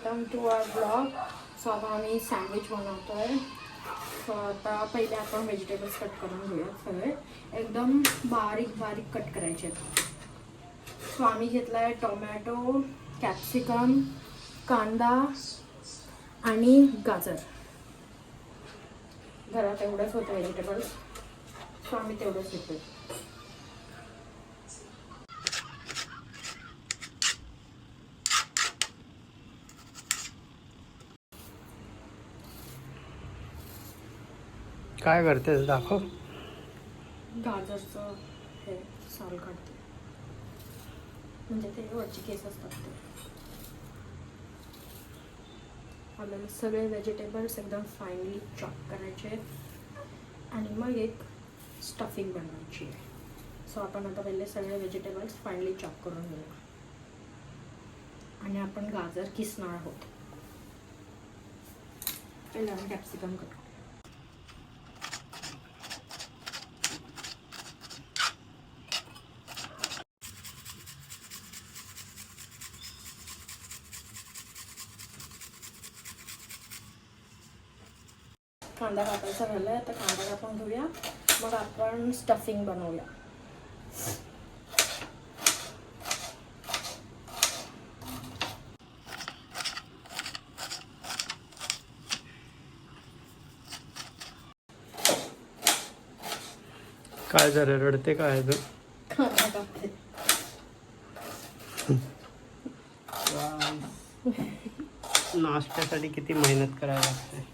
Welcome to our blog. So आता आम्ही sandwich बनवतो आहे. सो आता पहिले आपण व्हेजिटेबल्स कट करून घेऊयात. सगळे एकदम बारीक बारीक कट करायचे आहेत. सो आम्ही घेतला आहे टोमॅटो, कॅप्सिकम, कांदा आणि गाजर. घरात एवढंच होतं व्हेजिटेबल्स, सो आम्ही तेवढंच घेतो. काय करतेस दाखव. गाजरचं हे साल काढते, म्हणजे ते वरची केस असतात ते. आपल्याला सगळे व्हेजिटेबल्स एकदम फाईनली चॉप करायचे आणि मग एक स्टफिंग बनवायची आहे. सो आपण आता पहिले सगळे व्हेजिटेबल्स फाईनली चॉप करून घेऊया आणि आपण गाजर किसणार आहोत. पहिले आपण कॅप्सिकम कट. कांदा कापायचा झाला आहे, तर कांदा कापून घेऊया. मग आपण स्टफिंग बनवूया. काय झालं, रडते काय तू? कांदा कापते. नाश्त्यासाठी किती मेहनत करायला लागते.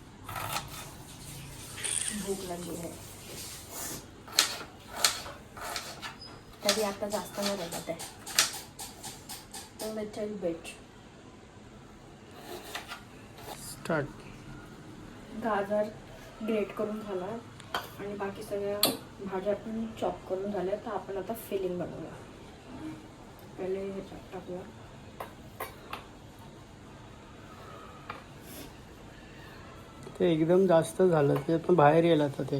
भूक लागली आहे तरी आता जास्त नाही लागत आहे. Little bit. स्टार्ट. गाजर ग्रेट करून झाला आणि बाकी सगळ्या भाज्या पण चॉप करून झाल्या. तर आपण आता फिलिंग बनवूया. पहिले ह्याच्यात टाकूया. ते एकदम जास्त झालं, ते पण बाहेर गेलं आता ते.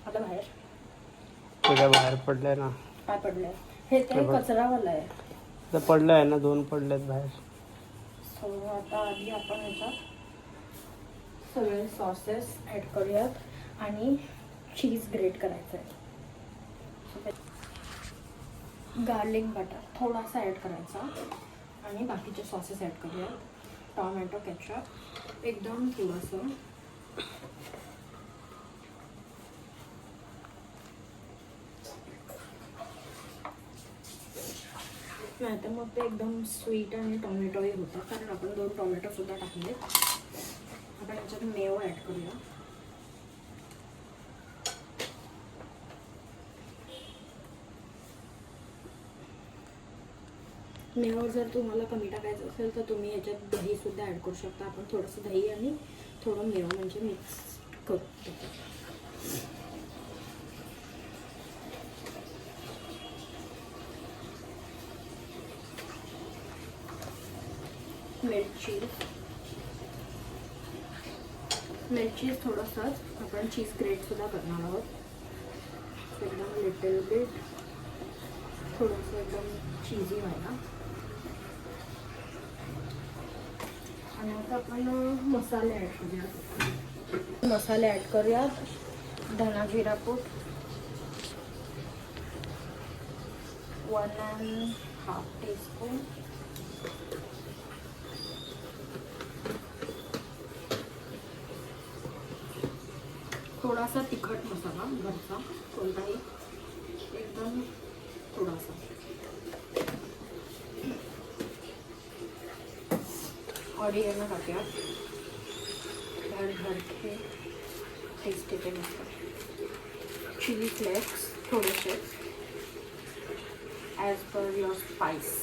आता बाहेर तुझ्या बाहेर पडलंय ना. काय पडलंय? हे ते कचरावाला आहे. तर पडलंय ना, 2 पडलेत बाहेर. सो आता आधी आपण ह्याच्यात सगळे सॉसेस ॲड करूयात आणि चीज ग्रेट करायचं आहे. गार्लिक बटर थोडासा ॲड करायचा आणि बाकीचे सॉसेस ॲड करूयात. टॉमॅटो केचप एकदम थोडंसं. नाही तर मग ते एकदम स्वीट आणि टॉमॅटोही होतं, कारण आपण 2 टॉमॅटो सुद्धा टाकले. आपण याच्यात मेयो ॲड करूया. मेयो जर तुम्हाला कमी टाकायचं असेल तर तुम्ही याच्यात दही सुद्धा ॲड करू शकता. आपण थोडंसं दही आणि थोडं मेयो म्हणजे मिक्स करतो. मिरची थोडंसं आपण चीज ग्रेट सुद्धा करणार आहोत. एकदम लिटल बिट थोडंसं एकदम चीजी व्हायला. आणि आता आपण मसाले ॲड करूयात. मसाले ॲड करूयात. धना जिरा पूड 1½ टीस्पून. थोडासा तिखट मसाला घरचा कोणताही, एकदम थोडासा. ऑरिगेनो टाकूया. भर के टेस्ट येते मस्त. चिली फ्लेक्स थोडेसे as per your spice.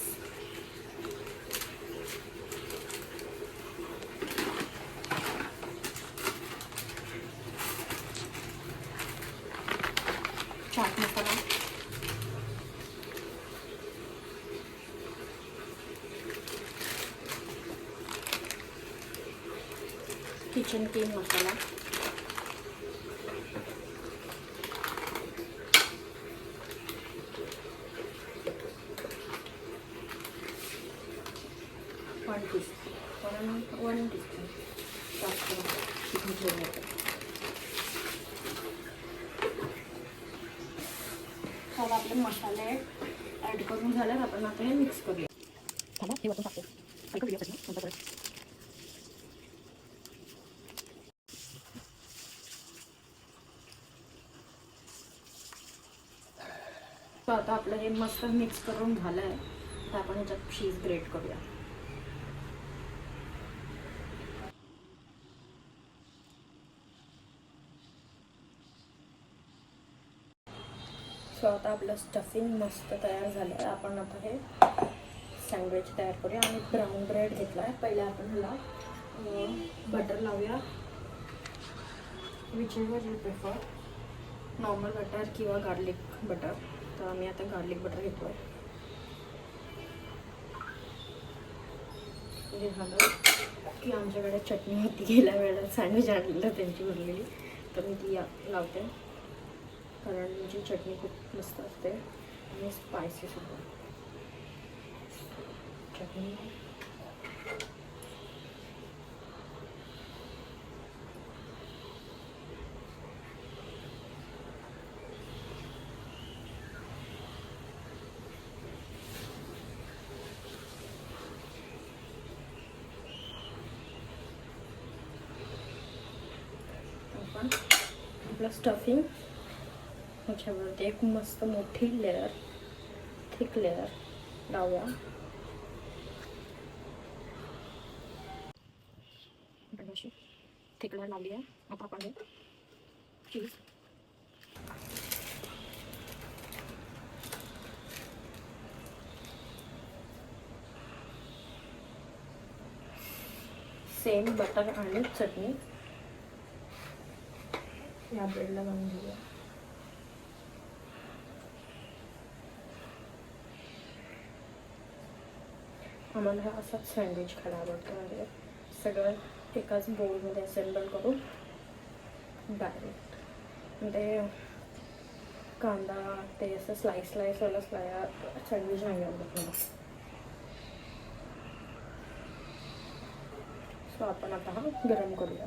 Chaat masala. Kitchen King masala. मी घेऊन येते. तर आपले मसाले ॲड करून झाल्यात. आपण आता हे मिक्स करूया. थांबा, हे वरतून टाकते. ऐकू व्हिडिओ नंतर परत. तर आता आपलं हे मस्त मिक्स करून झालं आहे. तर आपण ह्याच्यात चीज ग्रेट करूया. सो आता आपलं स्टफिंग मस्त तयार झालं आहे. आपण आता हे सँडविच तयार करूया. आणि ब्राऊन ब्रेड घेतला आहे. पहिले आपण ह्याला बटर लावूया. Which ever you prefer, normal butter किंवा गार्लिक बटर. तर आम्ही आता गार्लिक बटर घेतो आहे. हे झालं की आमच्याकडे चटणी होती, गेल्या वेळेला सँडविच आणलेलं त्यांची उरलेली, तर मी ती लावते. कारण म्हणजे चटणी खूप मस्त असते आणि स्पायसी सुद्धा. चटणी आपण आपलं स्टफिंग ह्याच्यावरती एक मस्त मोठी लेअर, थिक लेअर लावूया. अशी थिक लेअर लावली आहे. आता आपण हे चीज सेम बटर आणि चटणी या ब्रेडला लावून घेऊया. आम्हाला हा असाच सँडविच खायला आवडतो. म्हणजे सगळं एकाच बोलमध्ये असेंबल करून डायरेक्ट, म्हणजे कांदा ते असं स्लाईसवाला सँडविच नाही आवडत मला. सो आपण आता हा गरम करूया.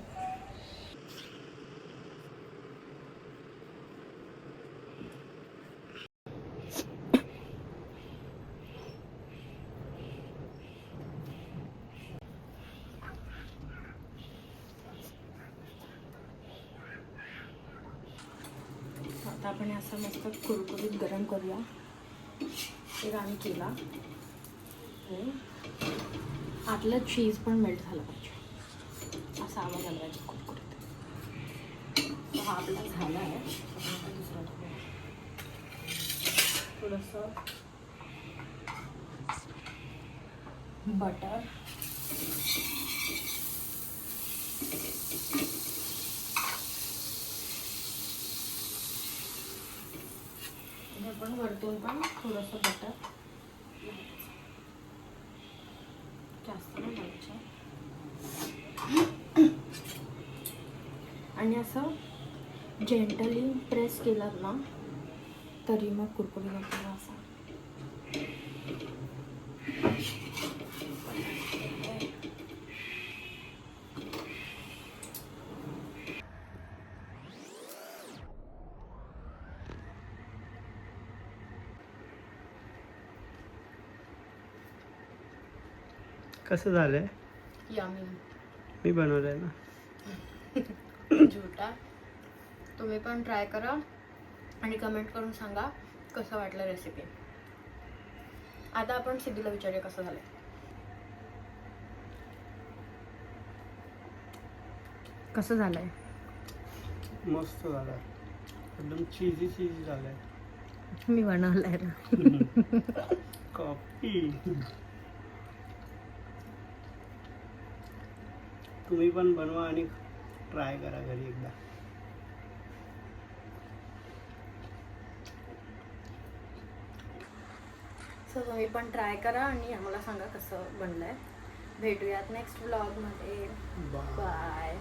आता आपण असं मस्त कुरकुरीत गरम करूया. एक आम्ही केला आणि आतलं चीज पण मेल्ट झालं पाहिजे, असा आवाज आला पाहिजे कुरकुरीत. तर हा आपला झाला आहे. आपण दुसरा थोडंसं बटर, पण वरतून पण थोडंसं बटर, जास्त नाही घालायचं. आणि असं जेंटली प्रेस केलं ना तरी मग कुरकुरी होतो असा. कसं झालंय? यम्मी. मी बनवलंय ना. झुटा. तुम्ही पण ट्राय करा आणि कमेंट करून सांगा कसं वाटलं रेसिपी. आता आपण सिद्धूला विचारूया कसं झालंय. कसं झालंय? मस्त झालंय, एकदम चीजी झालंय. मी बनवलंय ना. कॉफी. तुम्ही पण बनवा आणि ट्राय करा घरी एकदा. सो तुम्ही पण ट्राय करा आणि आम्हाला सांगा कसं बनलंय. भेटूयात नेक्स्ट व्लॉगमध्ये. बाय.